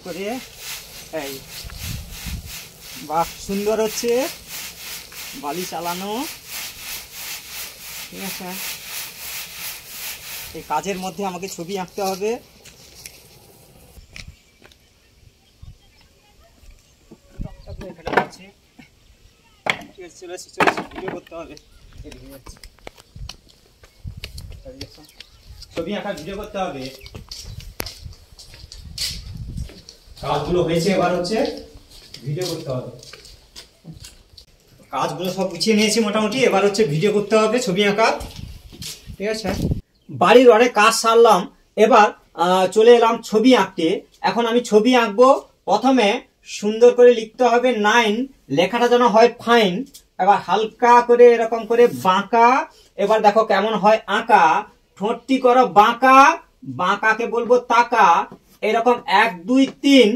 করে এই বাহ সুন্দর হচ্ছে বালি চালানো। ঠিক আছে, এই কাজের মধ্যে আমাকে ছবি আঁকতে হবে। ভিডিও করতে হবে, ছবি আঁকা ভিডিও করতে হবে। কাজগুলো হয়েছে, এবার হচ্ছে ভিডিও করতে হবে। কাজগুলো সব গুছিয়ে নিয়েছি মোটামুটি, এবার হচ্ছে ভিডিও করতে হবে ছবি আঁকা। ঠিক আছে, বাড়ির অনেক কাজ সারলাম, এবার চলে এলাম ছবি আঁকতে। এখন আমি ছবি আঁকবো। প্রথমে সুন্দর করে লিখতে হবে 9, লেখাটা যেন হয় ফাইন। এবার হালকা করে এরকম করে বাঁকা। এবার দেখো কেমন হয় আঁকা। ঠোঁটটি করো বাঁকা, বাঁকাকে বলবো তাকা। এরকম 1 2 3।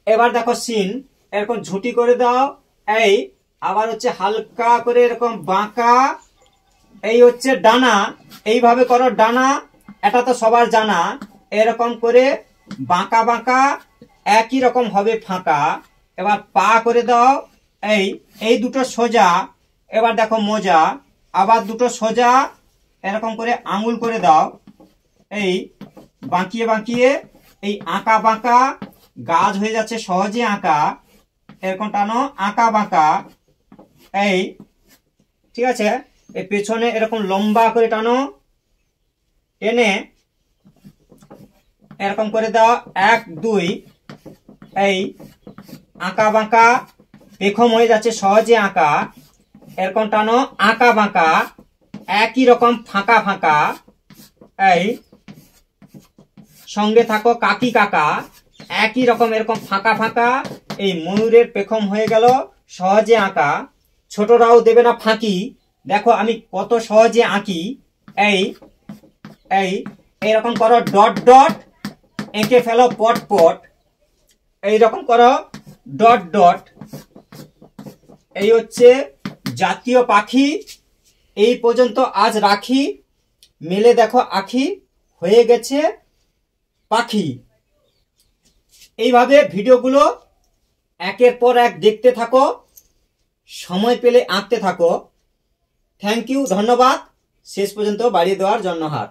এবার দেখো সিন, এরকম ঝুঁটি করে দাও। এই আবার হচ্ছে হালকা করে এরকম বাঁকা। এই হচ্ছে ডানা, এইভাবে করো ডানা, এটা তো সবার জানা। এরকম করে বাঁকা বাঁকা, একই রকম হবে ফাঁকা। এবার পা করে দাও। এই দুটো সোজা। এবার দেখো মোজা, আবার দুটো সোজা, এরকম করে আঙুল করে দাও। এই বাঁকিয়ে বাঁকিয়ে এই আঁকা বাঁকা গাছ হয়ে যাচ্ছে সহজে আঁকা। এরকম টানো আঁকা বাঁকা। এই ঠিক আছে, এই পেছনে এরকম লম্বা করে টানো, টেনে এরকম করে দাও 1 2। এই আঁকা বাঁকা পেখম হয়ে যাচ্ছে সহজে আঁকা। এরকম টানো আঁকা বাঁকা, একই রকম ফাঁকা ফাঁকা। এই সঙ্গে থাকো কাকি কাকা, একই রকম এরকম ফাঁকা ফাঁকা। এই ময়ূরের পেখম হয়ে গেল সহজে আঁকা। ছোটরাও দেবে না ফাঁকি, দেখো আমি কত সহজে আঁকি। এই এই এইরকম করো ডট ডট, এঁকে ফেলো পট পট। এইরকম করো ডট ডট। এই হচ্ছে জাতীয় পাখি। এই পর্যন্ত আজ রাখি, মেলে দেখো আখি, হয়ে গেছে পাখি। এইভাবে ভিডিওগুলো একের পর এক দেখতে থাকো, সময় পেলে আঁকতে থাকো। থ্যাংক ইউ, ধন্যবাদ শেষ পর্যন্ত বাড়িয়ে দেওয়ার জন্য হাত।